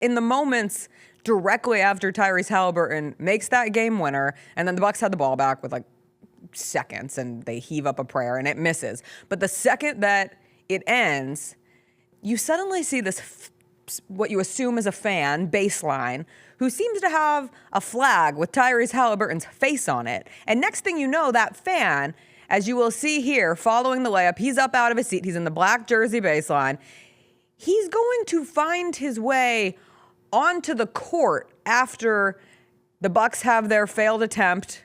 in the moments directly after Tyrese Haliburton makes that game winner, and then the Bucks had the ball back with like seconds, and they heave up a prayer, and it misses. But the second that it ends, you suddenly see this, what you assume is a fan, baseline, who seems to have a flag with Tyrese Haliburton's face on it. And next thing you know, that fan, as you will see here, following the layup, he's up out of his seat. He's in the black jersey baseline. He's going to find his way onto the court after the Bucks have their failed attempt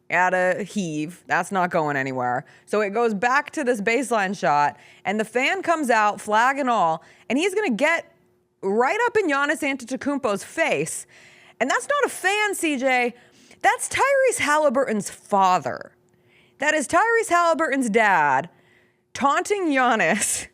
at a heave. That's not going anywhere. So it goes back to this baseline shot, and the fan comes out, flag and all, and he's going to get right up in Giannis Antetokounmpo's face. And that's not a fan, CJ. That's Tyrese Haliburton's father. That is Tyrese Haliburton's dad taunting Giannis.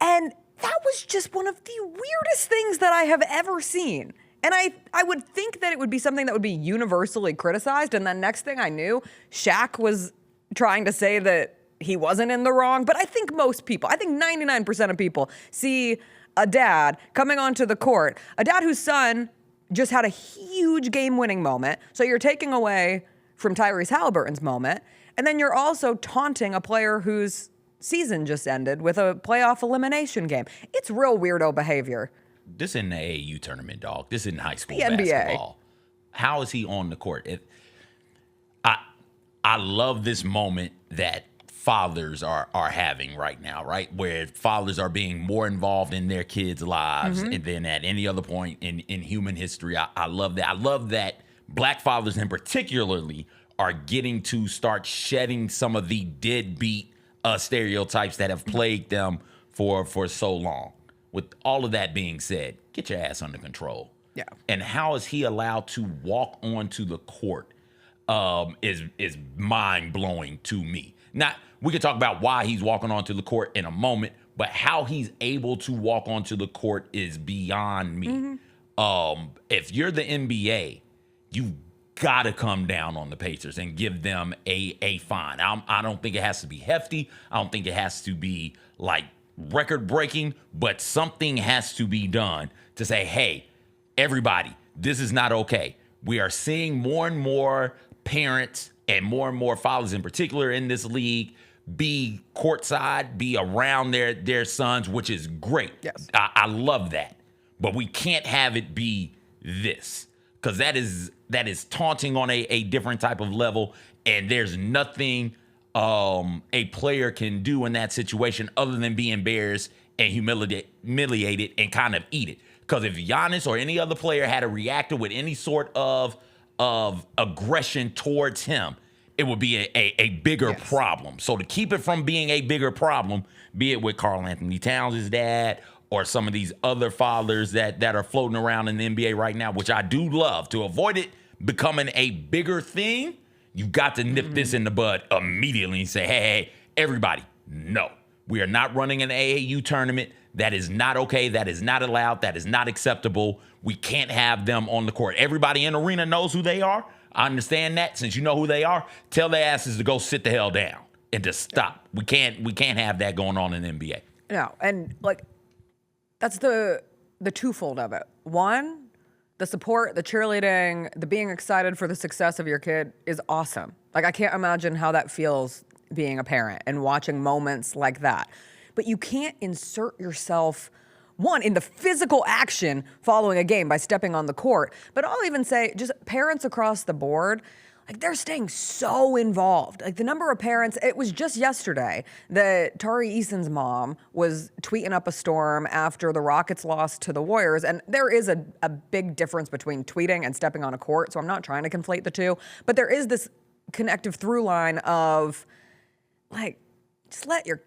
And that was just one of the weirdest things that I have ever seen. And I would think that it would be something that would be universally criticized. And then next thing I knew, Shaq was trying to say that he wasn't in the wrong. But I think most people, I think 99% of people see a dad coming onto the court, a dad whose son just had a huge game-winning moment. So you're taking away from Tyrese Haliburton's moment. And then you're also taunting a player whose season just ended with a playoff elimination game. It's real weirdo behavior. This isn't the AAU tournament, dog. This isn't high school the NBA. Basketball. How is he on the court? I love this moment that fathers are having right now, right? Where fathers are being more involved in their kids' lives than at any other point in human history. I love that. I love that black fathers in particularly are getting to start shedding some of the deadbeat stereotypes that have plagued them for so long. With all of that being said, get your ass under control. Yeah. And how is he allowed to walk onto the court is mind-blowing to me. Now, we could talk about why he's walking onto the court in a moment, but how he's able to walk onto the court is beyond me. If you're the NBA, you've got to come down on the Pacers and give them a fine. I don't think it has to be hefty. I don't think it has to be like record-breaking, but something has to be done to say, hey, everybody, this is not okay. We are seeing more and more parents and more fathers in particular in this league be courtside, be around their sons, which is great. Yes. I love that. But we can't have it be this, because that is taunting on a different type of level, and there's nothing a player can do in that situation other than be embarrassed and humiliated and kind of eat it. Because if Giannis or any other player had reacted with any sort of aggression towards him, it would be a bigger problem. So to keep it from being a bigger problem, be it with Karl Anthony Towns' dad or some of these other fathers that are floating around in the NBA right now, which I do love, to avoid it becoming a bigger thing, you got to nip this in the bud immediately and say, hey, everybody, no. We are not running an AAU tournament. That is not okay. That is not allowed. That is not acceptable. We can't have them on the court. Everybody in the arena knows who they are. I understand that. Since you know who they are, tell their asses to go sit the hell down and to stop. We can't have that going on in the NBA. No, and like that's the twofold of it. One, the support, the cheerleading, the being excited for the success of your kid is awesome. Like I can't imagine how that feels being a parent and watching moments like that. But you can't insert yourself, one, in the physical action following a game by stepping on the court. But I'll even say just parents across the board, like they're staying so involved. Like the number of parents, it was just yesterday that Tari Eason's mom was tweeting up a storm after the Rockets lost to the Warriors. And there is a big difference between tweeting and stepping on a court. So I'm not trying to conflate the two. But there is this connective through line of like, just let your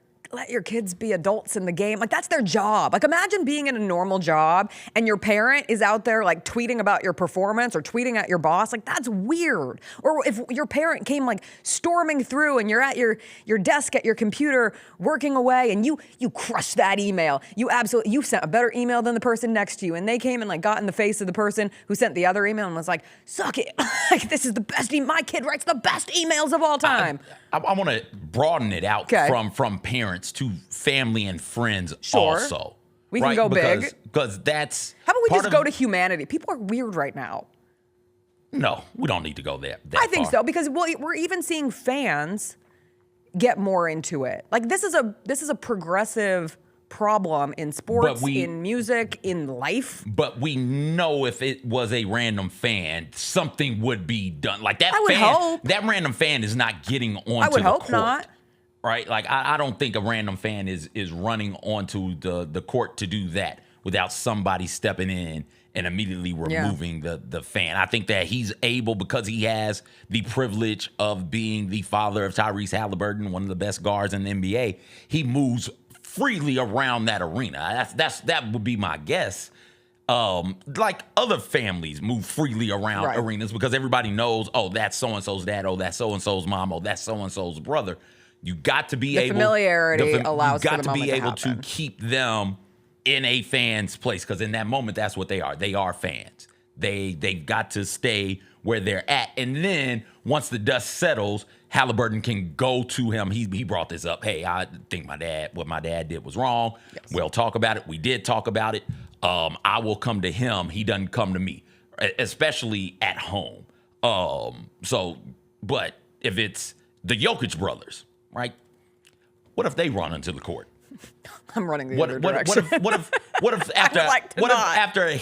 kids be adults in the game. Like that's their job. Like imagine being in a normal job and your parent is out there like tweeting about your performance or tweeting at your boss. Like that's weird. Or if your parent came like storming through and you're at your desk at your computer working away and you crushed that email. You sent a better email than the person next to you, and they came and like got in the face of the person who sent the other email and was like, suck it. Like this is the best my kid writes the best emails of all time. I want to broaden it out from parents to family and friends also. We can go big. Because that's How about we just go to humanity? People are weird right now. No, we don't need to go there. I think so, because we're even seeing fans get more into it. Like this is a progressive problem in sports, in music, in life. But we know if it was a random fan, something would be done. Like that I would hope. That random fan is not getting onto the court. I would hope not. Right? Like I don't think a random fan is running onto the court to do that without somebody stepping in and immediately removing the fan. I think that he's able, because he has the privilege of being the father of Tyrese Haliburton, one of the best guards in the NBA. He moves freely around that arena. That would be my guess. Like other families move freely around arenas because everybody knows, oh, that's so-and-so's dad, oh, that's so-and-so's mom, oh, that's so-and-so's brother. You got to be able... Familiarity allows for the moment to happen. You got to be able to keep them in a fan's place, because in that moment, that's what they are. They are fans. They've got to stay where they're at. And then once the dust settles, Haliburton can go to him. He brought this up. Hey, I think what my dad did was wrong. Yes. We'll talk about it. We did talk about it. I will come to him. He doesn't come to me, especially at home. But if it's the Jokic brothers, right? What if they run into the court? I'm running the other direction. What if after a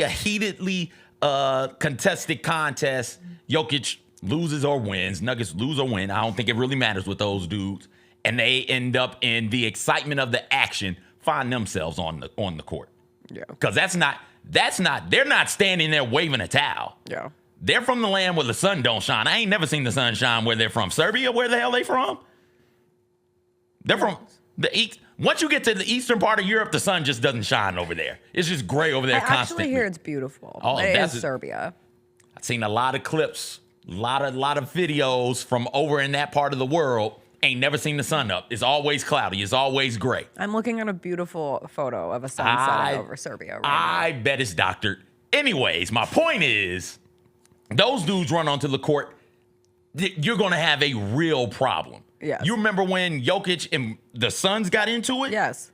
heatedly contested contest, Jokic loses or wins, Nuggets lose or win. I don't think it really matters with those dudes, and they end up in the excitement of the action, find themselves on the court. Yeah, because they're not standing there waving a towel. Yeah, they're from the land where the sun don't shine. I ain't never seen the sun shine where they're from. Serbia, where the hell they from? They're from the east. Once you get to the eastern part of Europe, the sun just doesn't shine over there. It's just gray over there constantly. I actually hear it's beautiful. Oh, it is Serbia. I've seen a lot of clips, a lot of videos from over in that part of the world. Ain't never seen the sun up. It's always cloudy. It's always gray. I'm looking at a beautiful photo of a sun setting over Serbia right now. I bet it's doctored. Anyways, my point is, those dudes run onto the court, you're going to have a real problem. Yes. You remember when Jokic and the Suns got into it? Yes.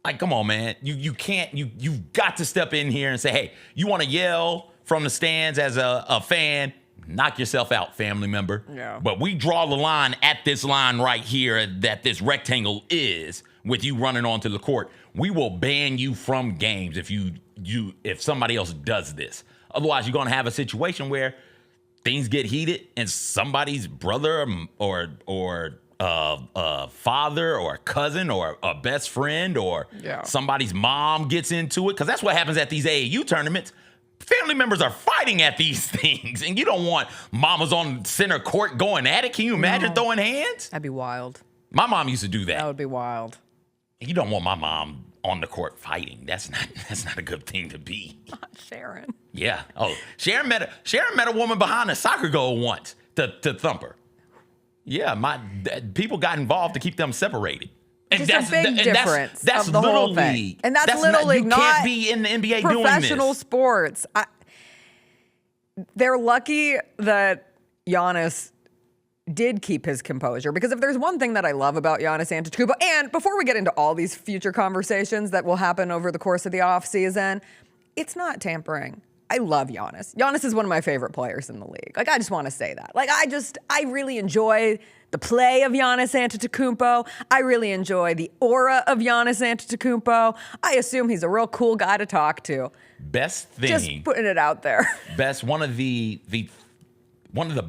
Like, come on, man. You've got to step in here and say, hey, you want to yell from the stands as a fan? Knock yourself out, family member. Yeah. But we draw the line at this line right here that this rectangle is with you running onto the court. We will ban you from games if somebody else does this. Otherwise, you're going to have a situation where things get heated and somebody's brother or father or a cousin or a best friend or somebody's mom gets into it. Because that's what happens at these AAU tournaments. Family members are fighting at these things, and you don't want mamas on center court going at it. Can you imagine throwing hands? That'd be wild. My mom used to do that. That would be wild. You don't want my mom on the court fighting. That's not a good thing to be. Not Sharon. Yeah. Oh, Sharon met a woman behind a soccer goal once to thump her. Yeah, people got involved to keep them separated. And just a big difference. That's of the little whole thing. league. And that's little league. You can't be in the NBA doing this. Professional sports. They're lucky that Giannis did keep his composure, because if there's one thing that I love about Giannis Antetokounmpo, and before we get into all these future conversations that will happen over the course of the offseason, it's not tampering. I love Giannis. Giannis is one of my favorite players in the league. Like, I just want to say that. Like, I really enjoy the play of Giannis Antetokounmpo. I really enjoy the aura of Giannis Antetokounmpo. I assume he's a real cool guy to talk to. Best thing. Just putting it out there. One of the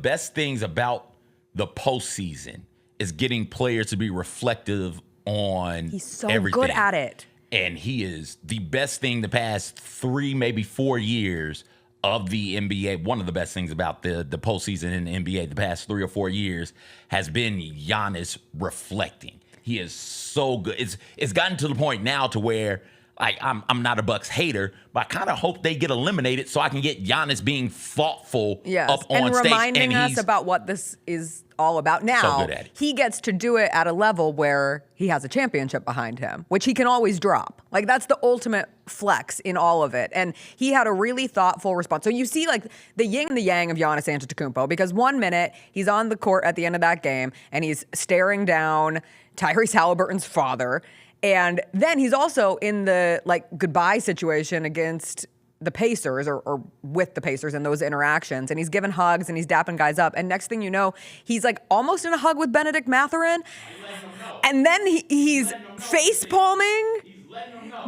best things about the postseason is getting players to be reflective on He's so everything. good at it. And he is the best thing the past 3, maybe 4 years of the NBA. One of the best things about the postseason in the NBA the past 3 or 4 years has been Giannis reflecting. He is so good. It's gotten to the point now to where, like, I'm not a Bucks hater, but I kind of hope they get eliminated so I can get Giannis being thoughtful up on and stage. Reminding us about what this is all about. Now, he gets to do it at a level where he has a championship behind him, which he can always drop. Like, that's the ultimate flex in all of it. And he had a really thoughtful response. So you see, like, the yin and the yang of Giannis Antetokounmpo, because 1 minute he's on the court at the end of that game and he's staring down Tyrese Haliburton's father, And then he's also in the goodbye situation against the Pacers or with the Pacers in those interactions. And he's giving hugs and he's dapping guys up. And next thing you know, he's almost in a hug with Benedict Mathurin. And then he's face palming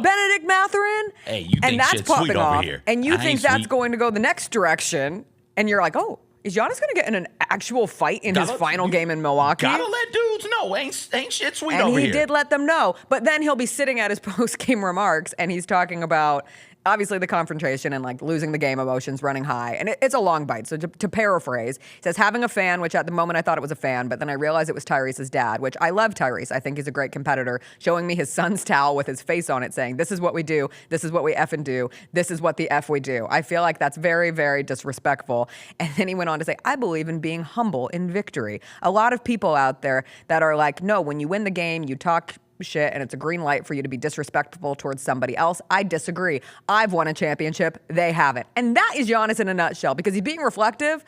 Benedict Mathurin. Hey, you think and that's shit's popping sweet off. over here. And you think that's sweet. going to go the next direction. And you're like, oh, is Giannis going to get in an actual fight in his final game in Milwaukee? Gotta let dudes know. Ain't shit sweet and over here. And he did let them know. But then he'll be sitting at his post-game remarks, and he's talking about, obviously, the confrontation and losing the game emotions running high. And it's a long bite. So to paraphrase, he says, having a fan, which at the moment I thought it was a fan, but then I realized it was Tyrese's dad, which I love Tyrese. I think he's a great competitor, showing me his son's towel with his face on it saying, this is what we do. This is what we effing do. This is what the F we do. I feel like that's very, very disrespectful. And then he went on to say, I believe in being humble in victory. A lot of people out there that are like, no, when you win the game, you talk shit and it's a green light for you to be disrespectful towards somebody else. I disagree. I've won a championship. They haven't. And that is Giannis in a nutshell, because he's being reflective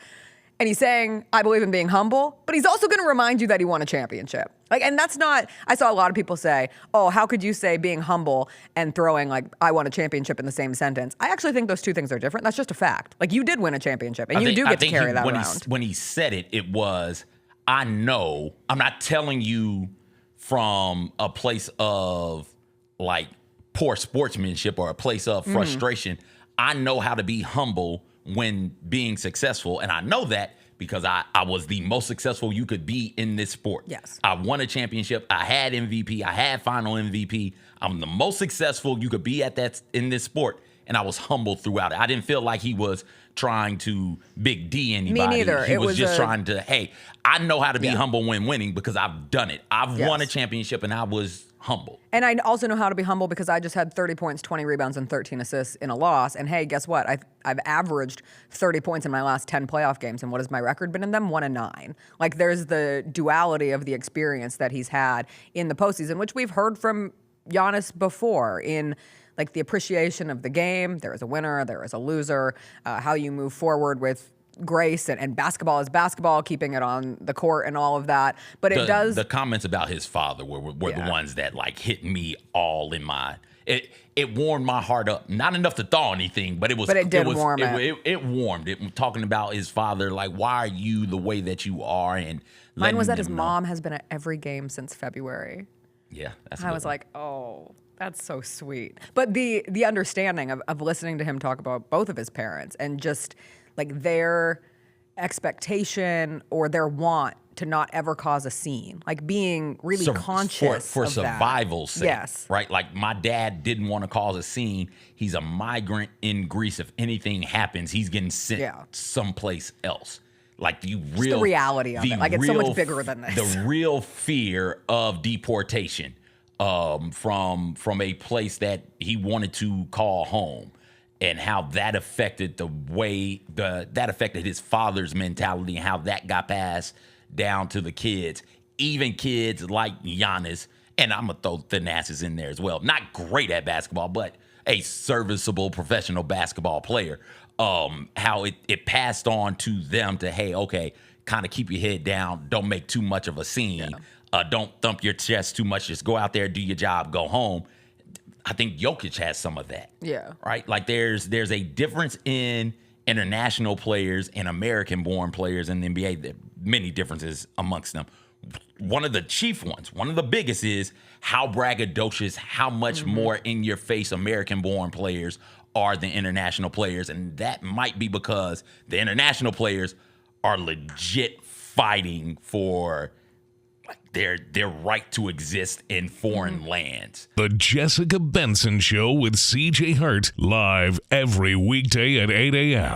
and he's saying, I believe in being humble, but he's also going to remind you that he won a championship. And that's not, I saw a lot of people say, oh, how could you say being humble and throwing I won a championship in the same sentence? I actually think those two things are different. That's just a fact. You did win a championship and you do get to carry that around. When he said it, it was, I know, I'm not telling you from a place of poor sportsmanship or a place of frustration. I know how to be humble when being successful. And I know that because I was the most successful you could be in this sport. Yes. I won a championship. I had MVP. I had final MVP. I'm the most successful you could be in this sport. And I was humble throughout it. I didn't feel like he was trying to big D anybody. Me neither. He was just trying to, hey, I know how to be humble when winning because I've done it. I've won a championship and I was humble. And I also know how to be humble because I just had 30 points, 20 rebounds, and 13 assists in a loss. And hey, guess what? I've averaged 30 points in my last 10 playoff games. And what has my record been in them? 1-9. There's the duality of the experience that he's had in the postseason, which we've heard from Giannis before in the appreciation of the game. There is a winner, there is a loser, how you move forward with grace and basketball is basketball, keeping it on the court and all of that. But the comments about his father were the ones that hit me all in my, it warmed my heart up. Not enough to thaw anything, but it was, warm it. It warmed it. Talking about his father, why are you the way that you are? And mine was that his mom has been at every game since February. Yeah, I was like, oh, that's so sweet. But the understanding of listening to him talk about both of his parents and just their expectation or their want to not ever cause a scene, being really conscious for of survival's sake. Yes. Right? My dad didn't want to cause a scene. He's a migrant in Greece. If anything happens, he's getting sent someplace else. The reality of it. It's so much bigger than this. The real fear of deportation from a place that he wanted to call home, and how that affected the way that affected his father's mentality and how that got passed down to the kids, even kids like Giannis. And I'm gonna throw Thanasis in there as well. Not great at basketball, but a serviceable professional basketball player. How it passed on to them to, hey, okay, kind of keep your head down. Don't make too much of a scene. Don't thump your chest too much. Just go out there, do your job, go home. I think Jokic has some of that. Yeah. Right? There's a difference in international players and American-born players in the NBA. There are many differences amongst them. One of the chief ones, one of the biggest is how braggadocious, how much more in-your-face American-born players are than international players. And that might be because the international players are legit fighting for their right to exist in foreign lands. The Jessica Benson Show with CJ Hart, live every weekday at 8 a.m.